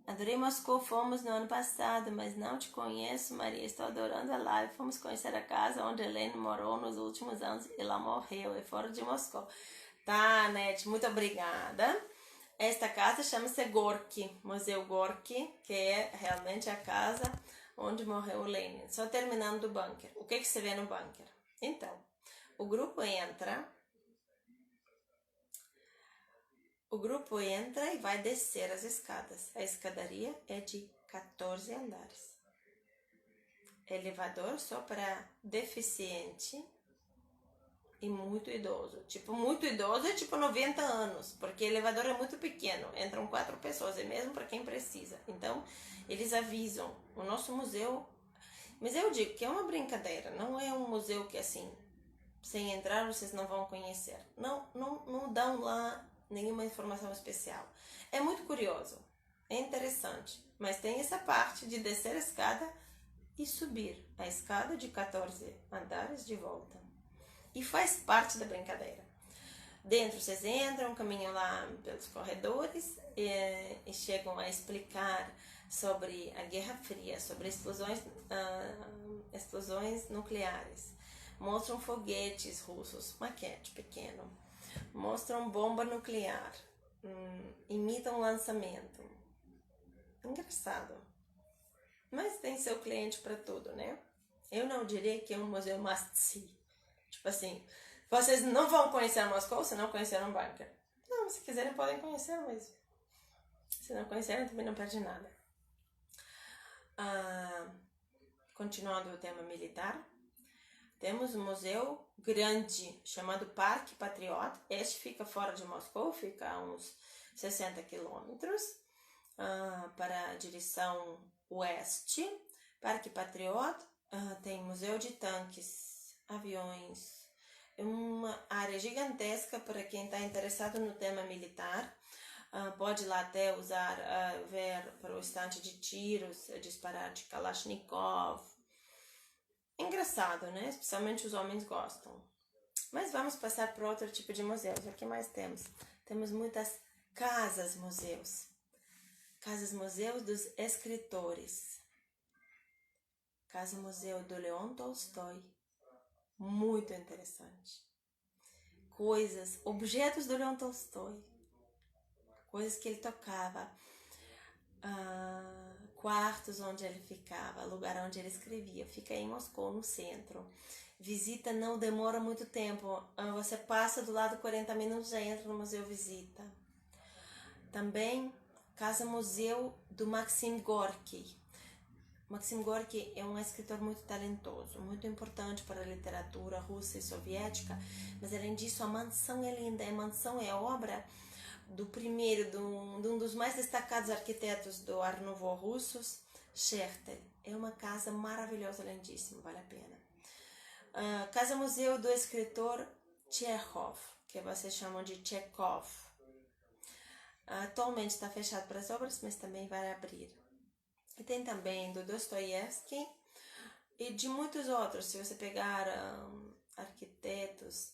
Adorei Moscou, fomos no ano passado, mas não te conheço, Maria, estou adorando a live. Fomos conhecer a casa onde Helene morou nos últimos anos e ela morreu, é fora de Moscou. Tá, Nete, muito obrigada. Esta casa chama-se Gorky, Museu Gorky, que é realmente a casa onde morreu Lenin. Só terminando o bunker. O que você vê no bunker? Então, o grupo entra e vai descer as escadas. A escadaria é de 14 andares. Elevador só para deficiente e muito idoso. Tipo, muito idoso é tipo 90 anos, porque o elevador é muito pequeno. Entram 4 pessoas, é mesmo para quem precisa. Então, eles avisam. O nosso museu... Mas eu digo que é uma brincadeira. Não é um museu que, assim, sem entrar vocês não vão conhecer. Não dão lá nenhuma informação especial. É muito curioso, é interessante, mas tem essa parte de descer a escada e subir a escada de 14 andares de volta. E faz parte da brincadeira. Dentro vocês entram, caminham lá pelos corredores e chegam a explicar sobre a Guerra Fria, sobre explosões nucleares. Mostram foguetes russos, maquete pequeno. mostram bomba nuclear, imitam lançamento. Engraçado. Mas tem seu cliente para tudo, né? Eu não diria que é um museu must-see. Tipo assim, vocês não vão conhecer Moscou se não conheceram Bunker. Não, se quiserem podem conhecer, mas se não conhecerem também não perde nada. Continuando o tema militar, temos um museu grande chamado Parque Patriot. Este fica fora de Moscou, fica a uns 60 quilômetros para a direção oeste. Parque Patriot tem museu de tanques, aviões, uma área gigantesca para quem está interessado no tema militar. Pode lá até usar, ver para o estante de tiros, disparar de Kalashnikov. Engraçado, né? Especialmente os homens gostam. Mas vamos passar para outro tipo de museus. O que mais temos? Temos muitas casas-museus. Casas-museus dos escritores. Casa-museu do Leon Tolstói. Muito interessante. Coisas, objetos do Leon Tolstói. Coisas que ele tocava. Quartos onde ele ficava, lugar onde ele escrevia. Fica em Moscou, no centro. Visita não demora muito tempo. Você passa do lado 40 minutos, já entra no museu visita. Também casa-museu do Maxim Gorky. Maxim Gorky é um escritor muito talentoso, muito importante para a literatura russa e soviética, mas além disso a mansão é linda. A mansão é obra do primeiro, de um dos mais destacados arquitetos do Art Nouveau russos, Scherter. É uma casa maravilhosa, lindíssima, vale a pena. Casa-museu do escritor Chekhov, que vocês chamam de Chekhov. Atualmente está fechado para as obras, mas também vai abrir. E tem também do Dostoiévski e de muitos outros. Se você pegar arquitetos,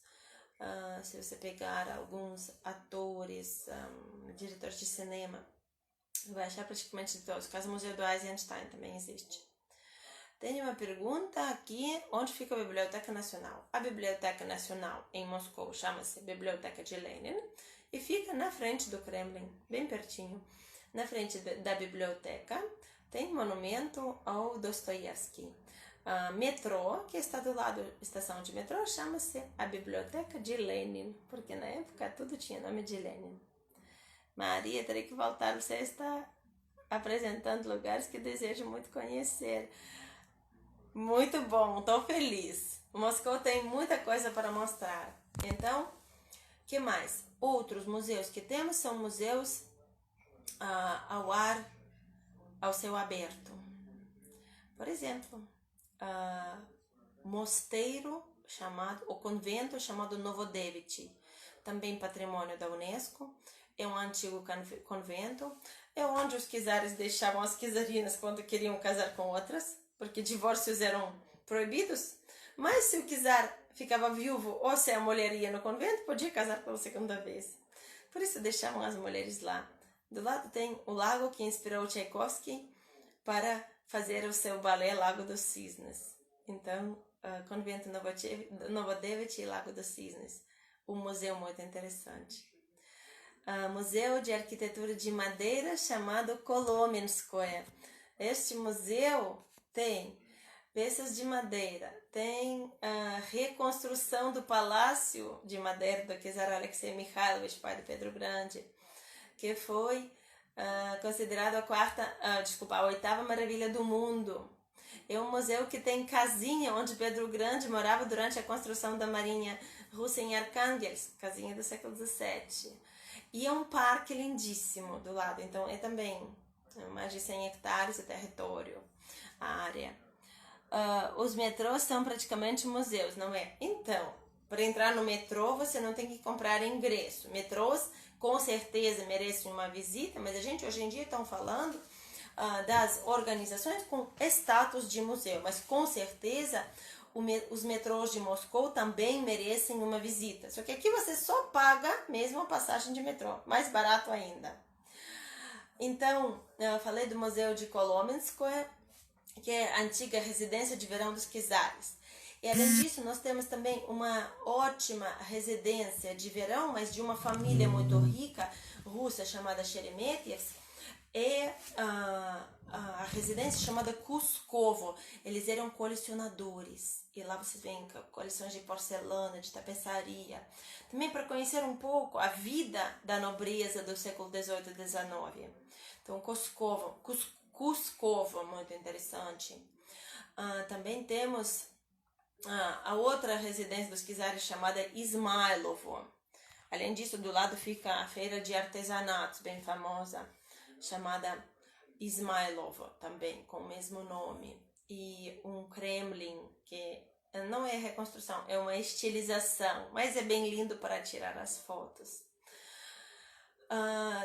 se você pegar alguns atores, diretores de cinema, vai achar praticamente de todos. O Casa-museu do Eisenstein também existe. Tem uma pergunta aqui, onde fica a Biblioteca Nacional? A Biblioteca Nacional em Moscou chama-se Biblioteca de Lenin e fica na frente do Kremlin, bem pertinho. Na frente da biblioteca tem um monumento ao Dostoiévski. Metrô, que está do lado da estação de metrô, chama-se a Biblioteca de Lenin, porque na época tudo tinha nome de Lenin. Maria, terei que voltar, você está apresentando lugares que desejo muito conhecer. Muito bom, estou feliz. Moscou tem muita coisa para mostrar. Então, que mais? Outros museus que temos são museus ao céu aberto. Por exemplo, mosteiro o convento chamado Novodevichy, também patrimônio da Unesco. É um antigo convento. É onde os czares deixavam as czarinas quando queriam casar com outras, porque divórcios eram proibidos. Mas se o czar ficava viúvo ou se a mulher ia no convento, podia casar pela segunda vez. Por isso deixavam as mulheres lá. Do lado tem o lago que inspirou Tchaikovsky para fazer o seu balé Lago dos Cisnes. Então, convento Novodevichy e Lago dos Cisnes. Um museu muito interessante. Museu de Arquitetura de Madeira chamado Kolomenskoye. Este museu tem peças de madeira, tem reconstrução do palácio de madeira do czar Alexei Mikhailovich, pai de Pedro Grande, que foi considerado a oitava maravilha do mundo. É um museu que tem casinha onde Pedro Grande morava durante a construção da marinha russa em Arkhangelsk, casinha do século XVII. E é um parque lindíssimo do lado, então é também mais de 100 hectares de território, a área. Os metrôs são praticamente museus, não é? Então, para entrar no metrô você não tem que comprar ingresso. Metrôs com certeza merecem uma visita, mas a gente hoje em dia está falando das organizações com status de museu, mas com certeza os metrôs de Moscou também merecem uma visita. Só que aqui você só paga mesmo a passagem de metrô, mais barato ainda. Então, eu falei do Museu de Kolomenskoye, que é a antiga residência de verão dos czares. E além disso, nós temos também uma ótima residência de verão, mas de uma família muito rica, russa, chamada Sheremetyevo. É a residência chamada Kuskovo. Eles eram colecionadores. E lá vocês veem coleções de porcelana, de tapeçaria. Também para conhecer um pouco a vida da nobreza do século XVIII e XIX. Então, Kuskovo, muito interessante. Também temos a outra residência dos czares chamada Ismailovo. Além disso, do lado fica a feira de artesanatos, bem famosa, chamada Ismailovo, também com o mesmo nome. E um Kremlin, que não é reconstrução, é uma estilização, mas é bem lindo para tirar as fotos.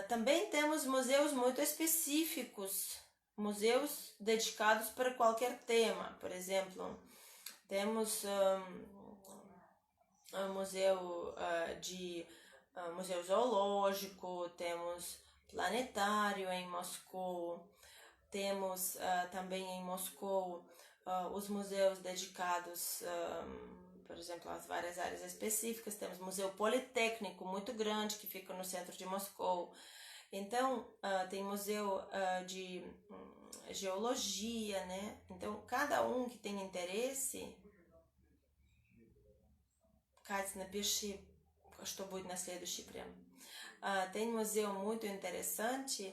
Também temos museus muito específicos, museus dedicados para qualquer tema. Por exemplo, temos um museu museu zoológico, temos planetário em Moscou, temos também em Moscou os museus dedicados, por exemplo, às várias áreas específicas. Temos museu politécnico muito grande que fica no centro de Moscou. Então, tem museu de geologia, né? Então, cada um que tem interesse, tem museu muito interessante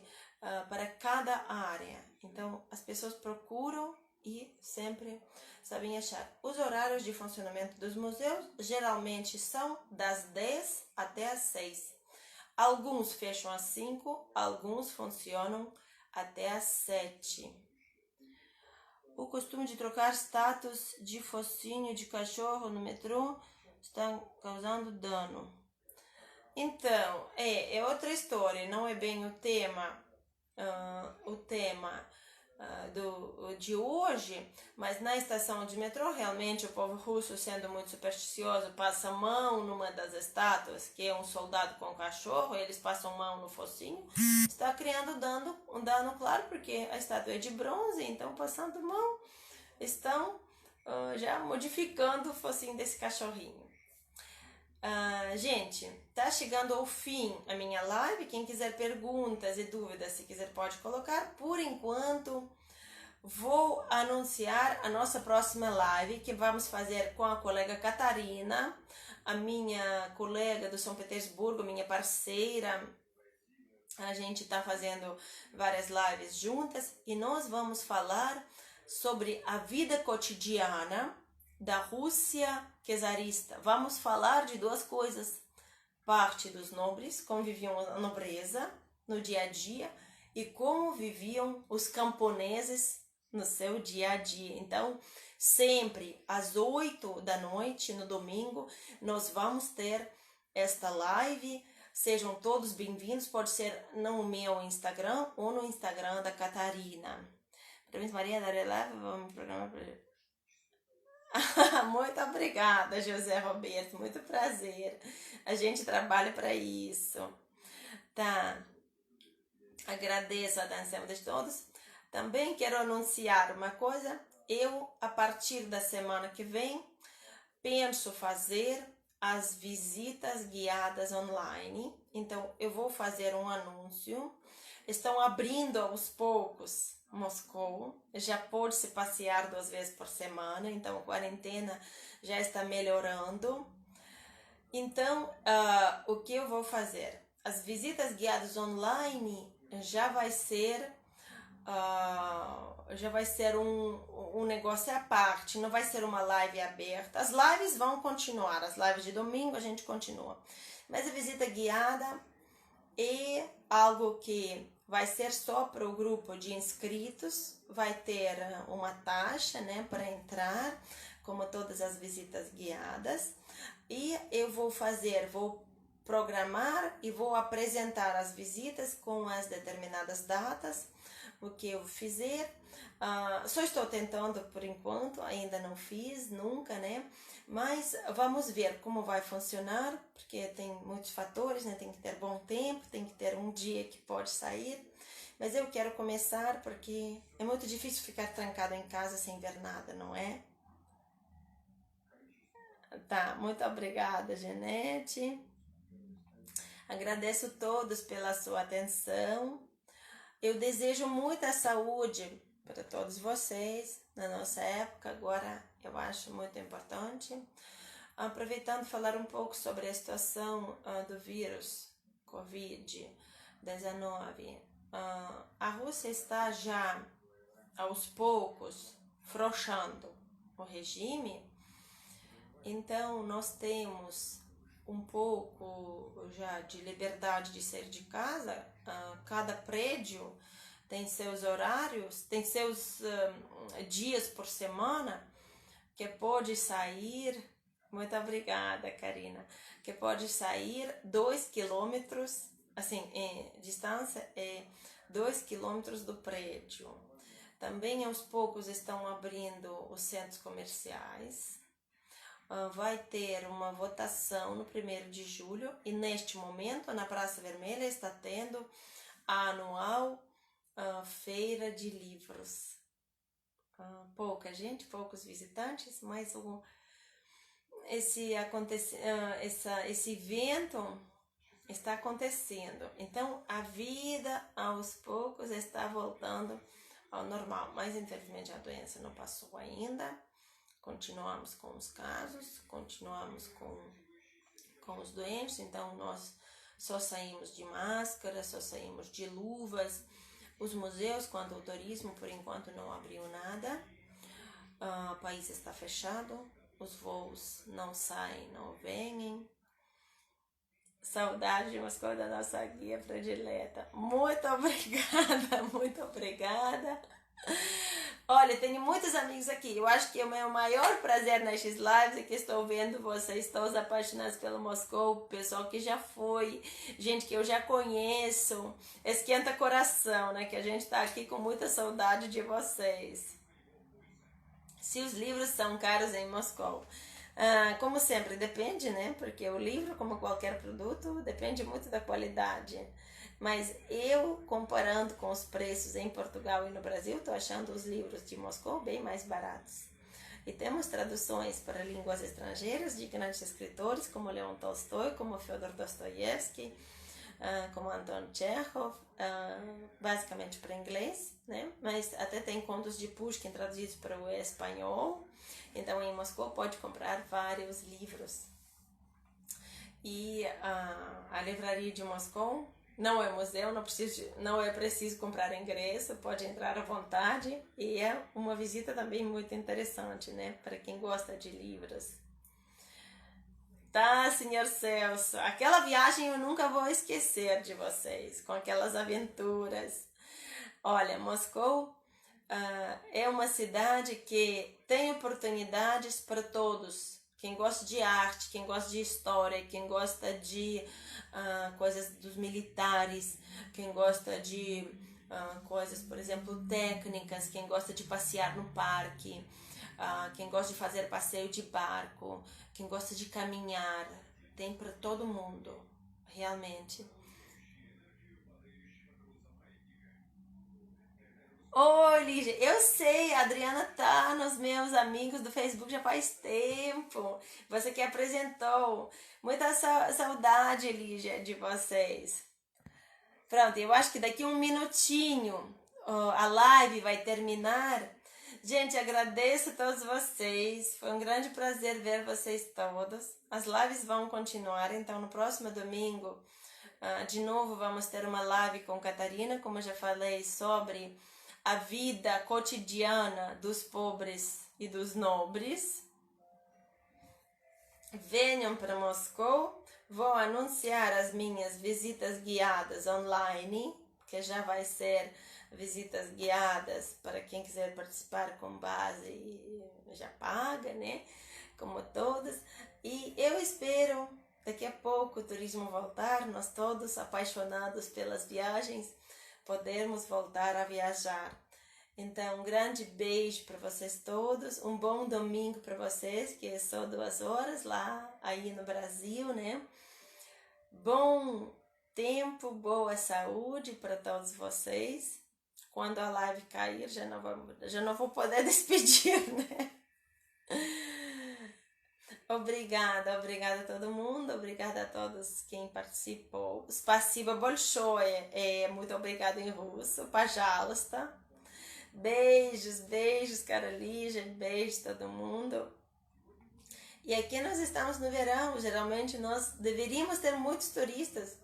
para cada área. Então, as pessoas procuram e sempre sabem achar. Os horários de funcionamento dos museus geralmente são das 10 até as 6. Alguns fecham às 5, alguns funcionam até às 7. O costume de trocar status de focinho de cachorro no metrô está causando dano. Então, é outra história, não é bem o tema de hoje, mas na estação de metrô, realmente o povo russo, sendo muito supersticioso, passa mão numa das estátuas, que é um soldado com um cachorro, eles passam mão no focinho, está criando um dano, claro, porque a estátua é de bronze, então passando mão, estão já modificando o focinho desse cachorrinho. Gente, tá chegando ao fim a minha live. Quem quiser perguntas e dúvidas, se quiser pode colocar. Por enquanto, vou anunciar a nossa próxima live, que vamos fazer com a colega Catarina, a minha colega do São Petersburgo, minha parceira. A gente tá fazendo várias lives juntas e nós vamos falar sobre a vida cotidiana da Rússia czarista. Vamos falar de duas coisas: parte dos nobres, como viviam a nobreza no dia a dia, e como viviam os camponeses no seu dia a dia. Então, sempre às 8 da noite, no domingo, nós vamos ter esta live. Sejam todos bem-vindos, pode ser no meu Instagram ou no Instagram da Catarina. Parabéns, Maria, darei live, vamos programar para... Muito obrigada, José Roberto, muito prazer. A gente trabalha para isso. Tá. Agradeço a atenção de todos. Também quero anunciar uma coisa. Eu, a partir da semana que vem, penso fazer as visitas guiadas online. Então, eu vou fazer um anúncio. Estão abrindo aos poucos Moscou, já pode se passear 2 vezes por semana, então a quarentena já está melhorando. Então, o que eu vou fazer? As visitas guiadas online já vai ser um negócio à parte, não vai ser uma live aberta. As lives vão continuar, as lives de domingo a gente continua, mas a visita guiada é algo que vai ser só para o grupo de inscritos, vai ter uma taxa, né, para entrar, como todas as visitas guiadas, e eu vou programar e vou apresentar as visitas com as determinadas datas, o que eu fizer. Só estou tentando por enquanto, ainda não fiz, nunca, né? Mas vamos ver como vai funcionar, porque tem muitos fatores, né? Tem que ter bom tempo, tem que ter um dia que pode sair. Mas eu quero começar porque é muito difícil ficar trancado em casa sem ver nada, não é? Tá, muito obrigada, Genete. Agradeço a todos pela sua atenção. Eu desejo muita saúde para todos vocês na nossa época, agora eu acho muito importante. Aproveitando falar um pouco sobre a situação do vírus Covid-19. A Rússia está já aos poucos afrouxando o regime, então nós temos um pouco já de liberdade de sair de casa. Cada prédio tem seus horários, tem seus dias por semana que pode sair. Muito obrigada, Karina. Que pode sair 2 quilômetros, assim, em distância é 2 quilômetros do prédio. Também aos poucos estão abrindo os centros comerciais. Vai ter uma votação no 1º de julho e neste momento na Praça Vermelha está tendo a anual feira de livros. Pouca gente, poucos visitantes, mas esse evento está acontecendo. Então a vida aos poucos está voltando ao normal, mas infelizmente a doença não passou ainda. Continuamos com os casos, continuamos com os doentes, então nós só saímos de máscara, só saímos de luvas. Os museus, quanto ao turismo, por enquanto não abriu nada. O país está fechado, os voos não saem, não vêm. Saudade de Moscou, da nossa guia predileta. Muito obrigada, muito obrigada. Olha, tenho muitos amigos aqui. Eu acho que o meu maior prazer nestas lives é que estou vendo vocês todos apaixonados pelo Moscou, pessoal que já foi, gente que eu já conheço. Esquenta coração, né? Que a gente está aqui com muita saudade de vocês. Se os livros são caros em Moscou. Como sempre, depende, né? Porque o livro, como qualquer produto, depende muito da qualidade. Mas eu, comparando com os preços em Portugal e no Brasil, estou achando os livros de Moscou bem mais baratos. E temos traduções para línguas estrangeiras de grandes escritores como Leon Tolstói, como Fyodor Dostoiévski, como Anton Chekhov, basicamente para inglês, né? Mas até tem contos de Pushkin traduzidos para o espanhol. Então em Moscou pode comprar vários livros. E a livraria de Moscou não é museu, não é preciso comprar ingresso, pode entrar à vontade e é uma visita também muito interessante, né, para quem gosta de livros. Tá, senhor Celso, aquela viagem eu nunca vou esquecer de vocês, com aquelas aventuras. Olha, Moscou é uma cidade que tem oportunidades para todos. Quem gosta de arte, quem gosta de história, quem gosta de coisas dos militares, quem gosta de coisas, por exemplo, técnicas, quem gosta de passear no parque, quem gosta de fazer passeio de barco, quem gosta de caminhar, tem para todo mundo, realmente. Oi, Lígia, eu sei, a Adriana tá nos meus amigos do Facebook já faz tempo. Você que apresentou. Muita saudade, Lígia, de vocês. Pronto, eu acho que daqui um minutinho a live vai terminar. Gente, agradeço a todos vocês. Foi um grande prazer ver vocês todos. As lives vão continuar, então no próximo domingo, de novo, vamos ter uma live com Catarina, como eu já falei, sobre a vida cotidiana dos pobres e dos nobres. Venham para Moscou. Vou anunciar as minhas visitas guiadas online, que já vai ser visitas guiadas para quem quiser participar com base e já paga, né? Como todas. E eu espero daqui a pouco o turismo voltar, nós todos apaixonados pelas viagens, podermos voltar a viajar. Então, um grande beijo para vocês todos, um bom domingo para vocês, que é só 2 horas lá aí no Brasil, né? Bom tempo, boa saúde para todos vocês. Quando a live cair, já não vou poder despedir, né? Obrigada, obrigada a todo mundo, obrigada a todos quem participou. Спасибо большое, muito obrigado em russo, пожалуйста. Beijos, beijos, Carolina, beijos todo mundo. E aqui nós estamos no verão, geralmente nós deveríamos ter muitos turistas,